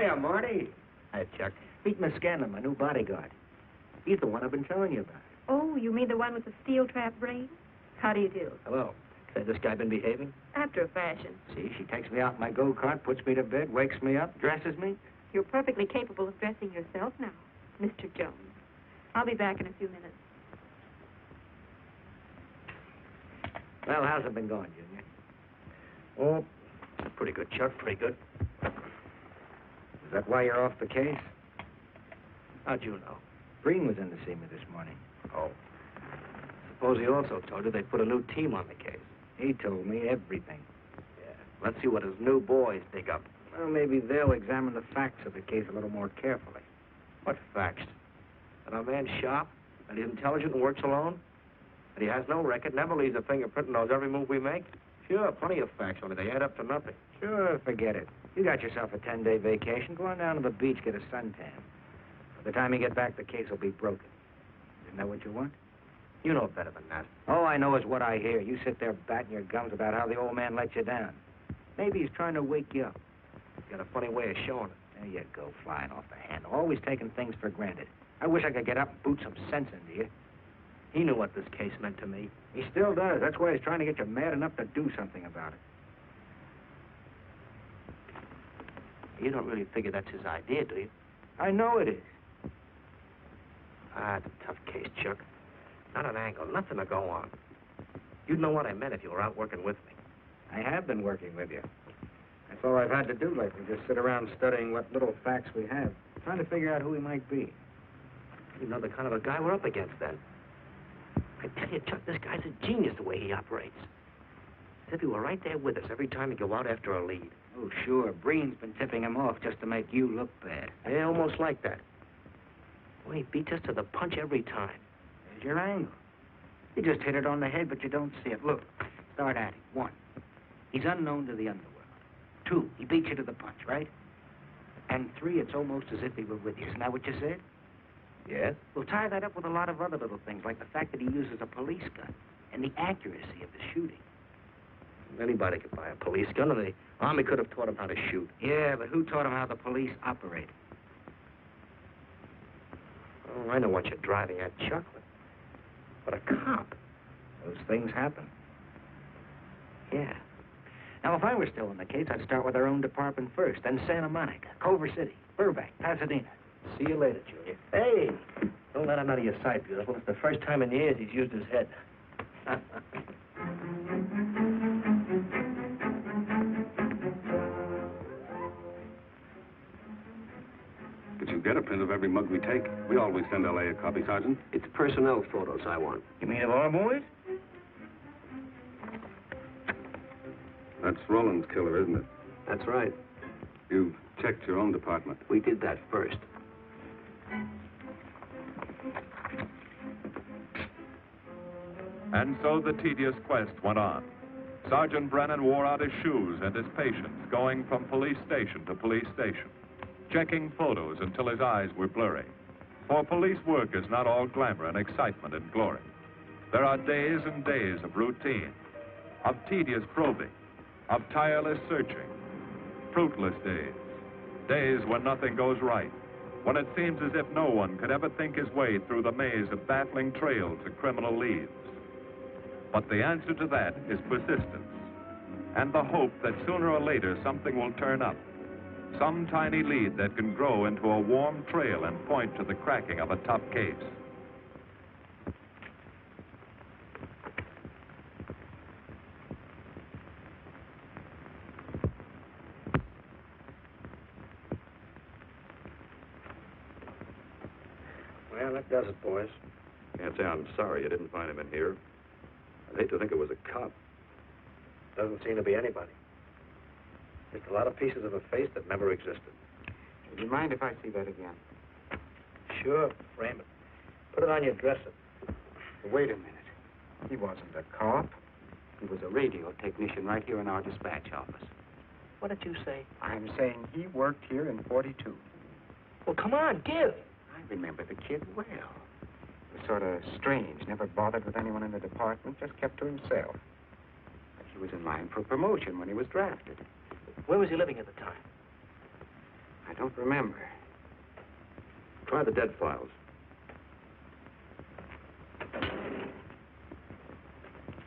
Hiya, Marty. Hi, Chuck. Meet Miss Scanlon, my new bodyguard. He's the one I've been telling you about. Oh, you mean the one with the steel trap brain? How do you do? Hello. Say, this guy been behaving? After a fashion. See, she takes me out in my go-kart, puts me to bed, wakes me up, dresses me. You're perfectly capable of dressing yourself now, Mr. Jones. I'll be back in a few minutes. Well, how's it been going, Junior? Oh, pretty good, Chuck, pretty good. Is that why you're off the case? How'd you know? Breen was in to see me this morning. Oh. Suppose he also told you they put a new team on the case. He told me everything. Yeah. Let's see what his new boys dig up. Well, maybe they'll examine the facts of the case a little more carefully. What facts? That our man's sharp, that he's intelligent and works alone, that he has no record, never leaves a fingerprint and knows every move we make. Sure, plenty of facts, only they add up to nothing. Sure, forget it. You got yourself a 10-day vacation. Go on down to the beach, get a suntan. By the time you get back, the case will be broken. Isn't that what you want? You know better than that. All I know is what I hear. You sit there batting your gums about how the old man let you down. Maybe he's trying to wake you up. He's got a funny way of showing it. There you go, flying off the handle. Always taking things for granted. I wish I could get up and boot some sense into you. He knew what this case meant to me. He still does. That's why he's trying to get you mad enough to do something about it. You don't really figure that's his idea, do you? I know it is. Ah, it's a tough case, Chuck. Not an angle, nothing to go on. You'd know what I meant if you were out working with me. I have been working with you. That's all I've had to do lately, just sit around studying what little facts we have, trying to figure out who he might be. You know the kind of a guy we're up against, then. I tell you, Chuck, this guy's a genius the way he operates. As if he were right there with us every time he go out after a lead. Oh, sure. Breen's been tipping him off just to make you look bad. Yeah, almost like that. Well, he beats us to the punch every time. There's your angle. You just hit it on the head, but you don't see it. Look, start at it. 1, he's unknown to the underworld. 2, he beats you to the punch, right? And 3, it's almost as if he were with you. Isn't that what you said? Yes. We'll tie that up with a lot of other little things, like the fact that he uses a police gun and the accuracy of the shooting. Anybody could buy a police gun, and the Army could have taught him how to shoot. Yeah, but who taught him how the police operate? Oh, I know what you're driving at, Chuck. But a cop. Those things happen. Yeah. Now, if I were still in the case, I'd start with our own department first, then Santa Monica, Culver City, Burbank, Pasadena. See you later, Junior. Hey, don't let him out of your sight, beautiful. It's the first time in years he's used his head. But you get a print of every mug we take. We always send L.A. a copy, Sergeant. It's personnel photos I want. You mean of our boys? That's Roland's killer, isn't it? That's right. You've checked your own department. We did that first. And so the tedious quest went on. Sergeant Brennan wore out his shoes and his patience, going from police station to police station, checking photos until his eyes were blurry. For police work is not all glamour and excitement and glory. There are days and days of routine, of tedious probing, of tireless searching, fruitless days, days when nothing goes right, when it seems as if no one could ever think his way through the maze of baffling trails of criminal leads. But the answer to that is persistence, and the hope that sooner or later something will turn up, some tiny lead that can grow into a warm trail and point to the cracking of a tough case. Well, that does it, boys. Can't say I'm sorry you didn't find him in here. I'd hate to think it was a cop. Doesn't seem to be anybody. Just a lot of pieces of a face that never existed. Would you mind if I see that again? Sure, frame it. Put it on your dresser. Wait a minute. He wasn't a cop. He was a radio technician right here in our dispatch office. What did you say? I'm saying he worked here in 42. Well, come on, give. I remember the kid well. He was sort of strange, never bothered with anyone in the department, just kept to himself. But he was in line for promotion when he was drafted. Where was he living at the time? I don't remember. Try the dead files.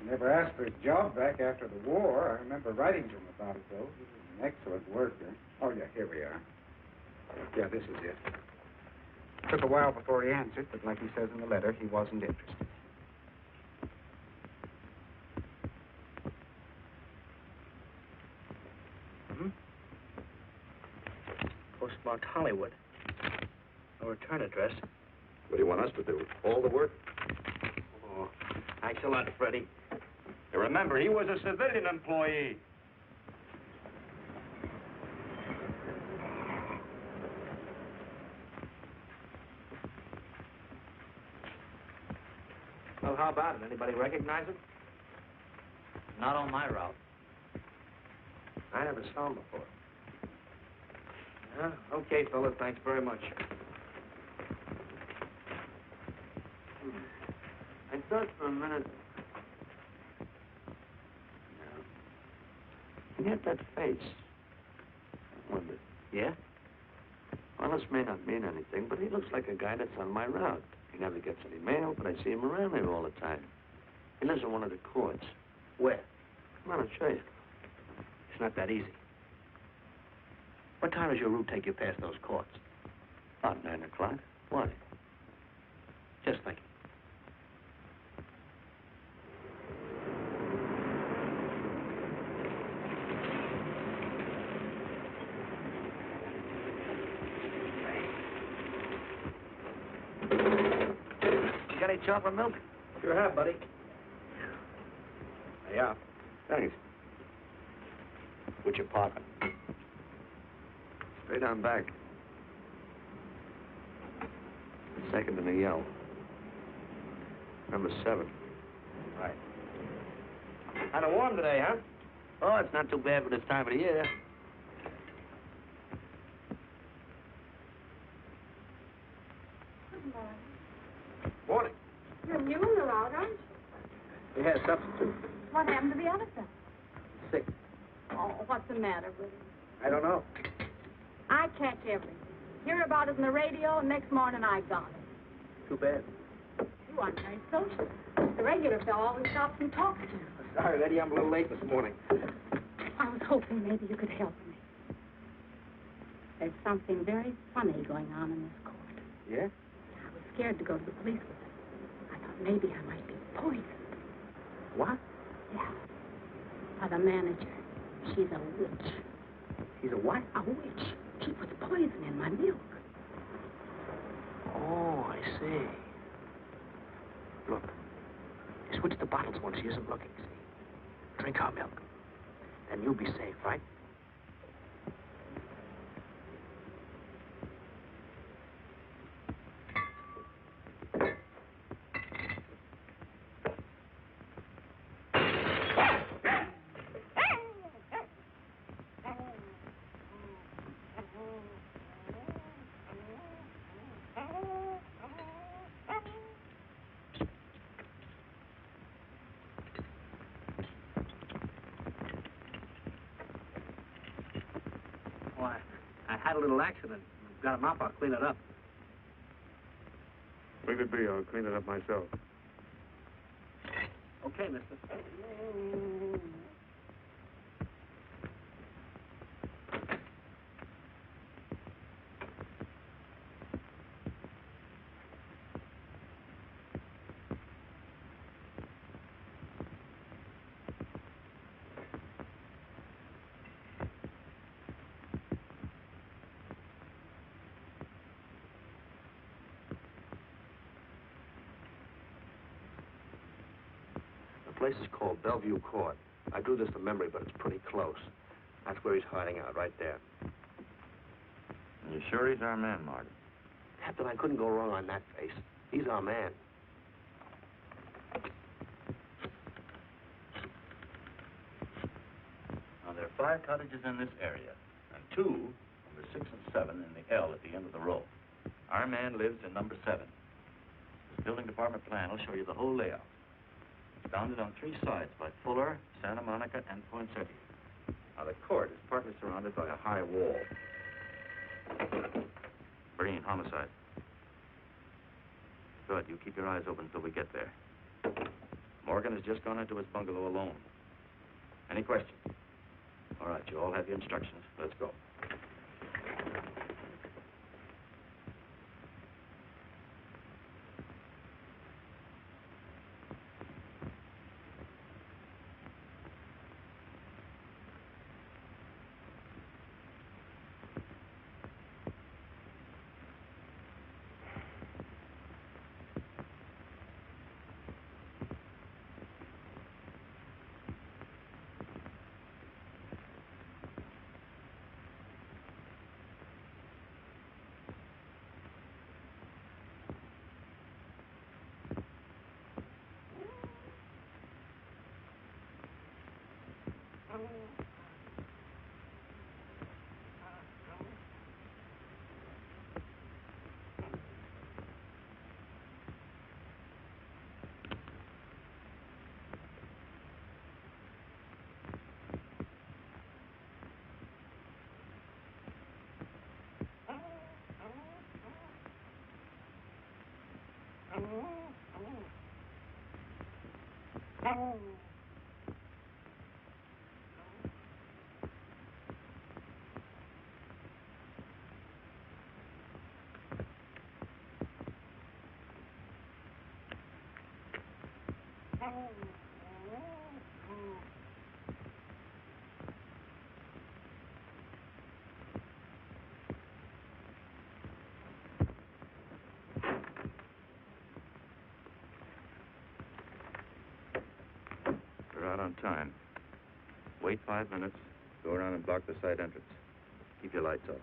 He never asked for his job back after the war. I remember writing to him about it, though. He was an excellent worker. Oh, yeah, here we are. Yeah, this is it. Took a while before he answered, but like he says in the letter, he wasn't interested. Postmarked Hollywood. No return address. What do you want us to do? All the work? Oh, thanks a lot, Freddie. You remember, he was a civilian employee. Well, how about it? Anybody recognize him? Not on my route. I never saw him before. Okay, fellas, thanks very much. I thought for a minute... He had that face. I wondered. Yeah? Well, this may not mean anything, but he looks like a guy that's on my route. He never gets any mail, but I see him around here all the time. He lives in one of the courts. Where? Come on, I'll show you. It's not that easy. What time does your route take you past those courts? About 9 o'clock. Why? Just thinking. You got any chocolate milk? Sure have, buddy. Yeah. Thanks. What's your pocket? Straight on back. Second in the yell. Number 7. Right. Kind of warm today, huh? Oh, it's not too bad for this time of the year. Good morning. Morning. Your mules are out, aren't you? We had a substitute. What happened to the elephant? Sick. Oh, what's the matter with him? I don't know. I catch everything. Hear about it in the radio, and next morning I got it. Too bad. You aren't very social. The regular fellow always stops and talks to you. Sorry, Eddie, I'm a little late this morning. I was hoping maybe you could help me. There's something very funny going on in this court. Yeah? I was scared to go to the police with it. I thought maybe I might be poisoned. What? Yeah. By the manager. She's a witch. He's a what? A witch. She puts poison in my milk. Oh, I see. Look, you switch the bottles when she isn't looking, see? Drink our milk. Then you'll be safe, right? Had a little accident. Got him up, I'll clean it up. Leave it be, I'll clean it up myself. Okay, mister. The place is called Bellevue Court. I drew this to memory, but it's pretty close. That's where he's hiding out, right there. You sure he's our man, Marty? Captain, I couldn't go wrong on that face. He's our man. Now, there are 5 cottages in this area, and 2, number 6 and 7, in the L at the end of the row. Our man lives in number 7. This building department plan will show you the whole layout. It's bounded on 3 sides by Fuller, Santa Monica, and Poinsettia. Now, the court is partly surrounded by a high wall. Breen, homicide. Good. You keep your eyes open until we get there. Morgan has just gone into his bungalow alone. Any questions? All right, you all have your instructions. Let's go. We're out on time. Wait 5 minutes. Go around and block the side entrance. Keep your lights off.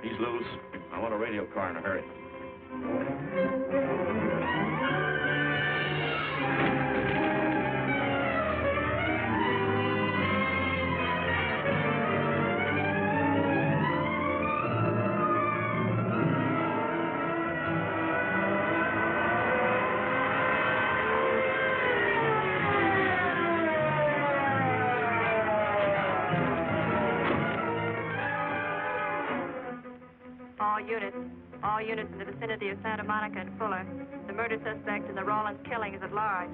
He's loose. I want a radio car in a hurry. All units in the vicinity of Santa Monica and Fuller. The murder suspect in the Rawlins killing is at large.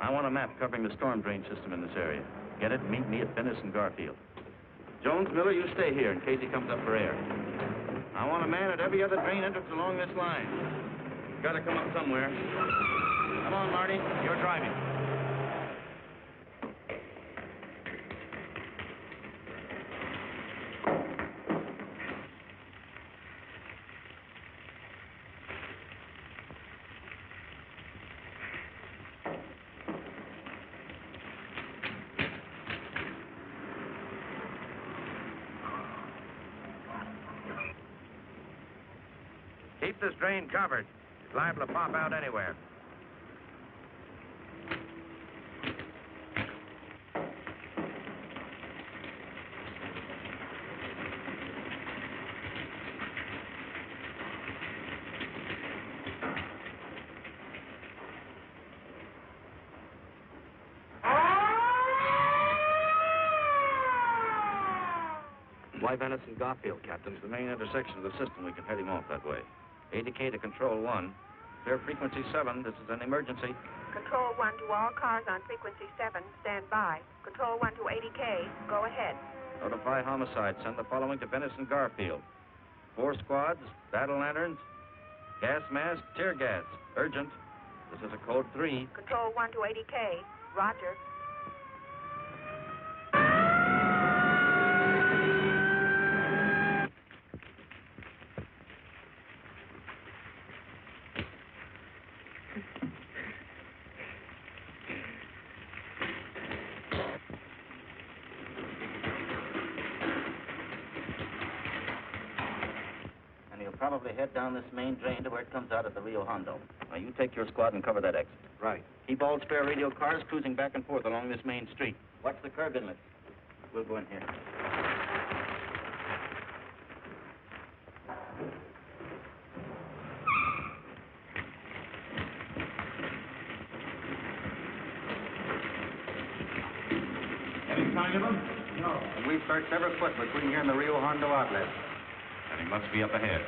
I want a map covering the storm drain system in this area. Get it? Meet me at Venice and Garfield. Jones, Miller, you stay here in case he comes up for air. I want a man at every other drain entrance along this line. Got to come up somewhere. Come on, Marty. You're driving. Keep this drain covered. It's liable to pop out anywhere. Why Venice and Garfield, Captain? It's the main intersection of the system. We can head him off that way. 80K to Control 1. Clear frequency 7. This is an emergency. Control 1 to all cars on frequency 7. Stand by. Control 1 to 80K. Go ahead. Notify homicide. Send the following to Venice and Garfield. 4 squads, battle lanterns, gas mask, tear gas. Urgent. This is a code 3. Control 1 to 80K. Roger. Probably head down this main drain to where it comes out at the Rio Hondo. Now, you take your squad and cover that exit. Right. Keep all spare radio cars cruising back and forth along this main street. Watch the curb inlet. We'll go in here. Any sign of him? No. And we've searched every foot between here and the Rio Hondo outlet. And he must be up ahead.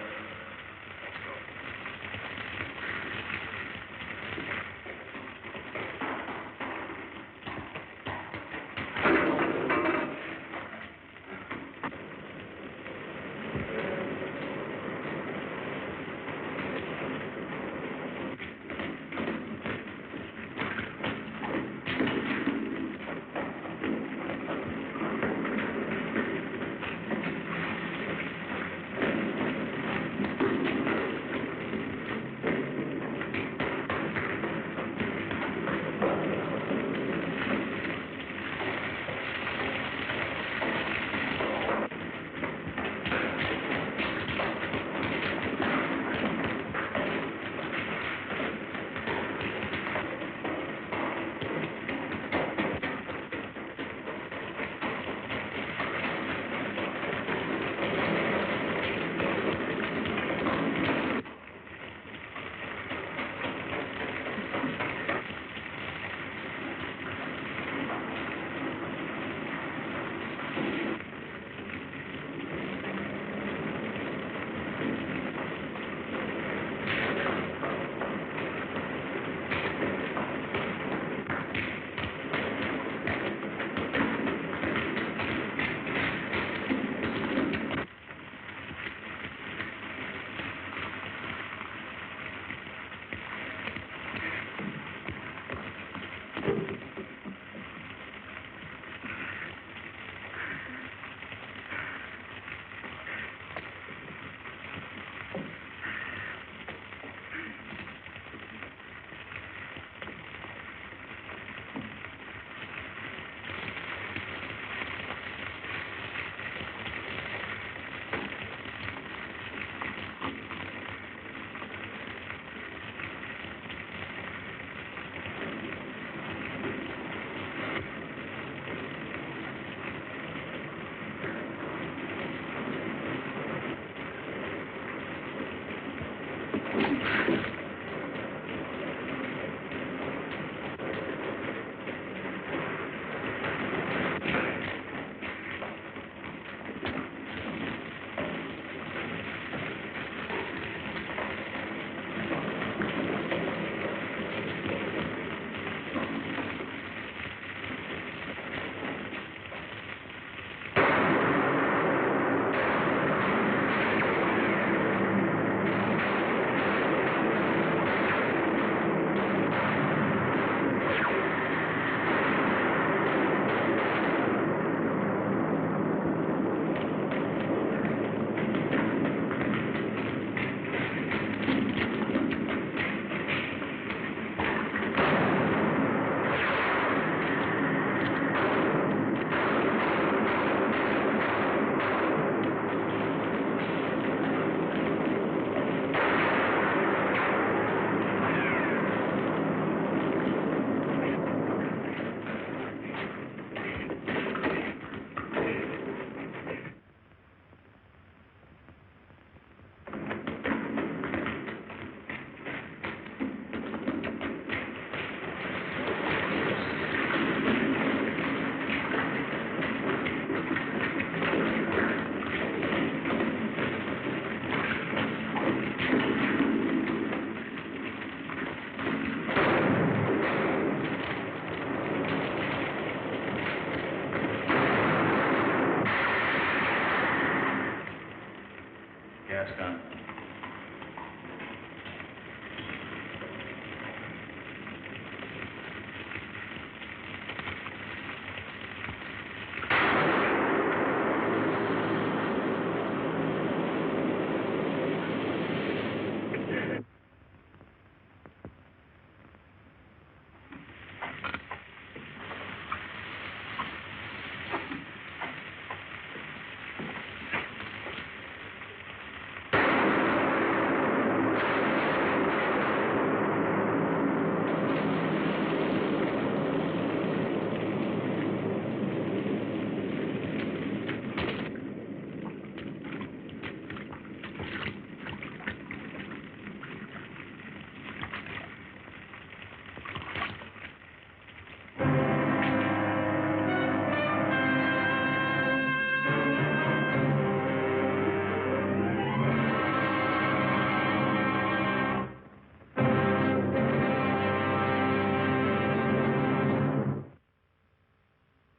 gas gun.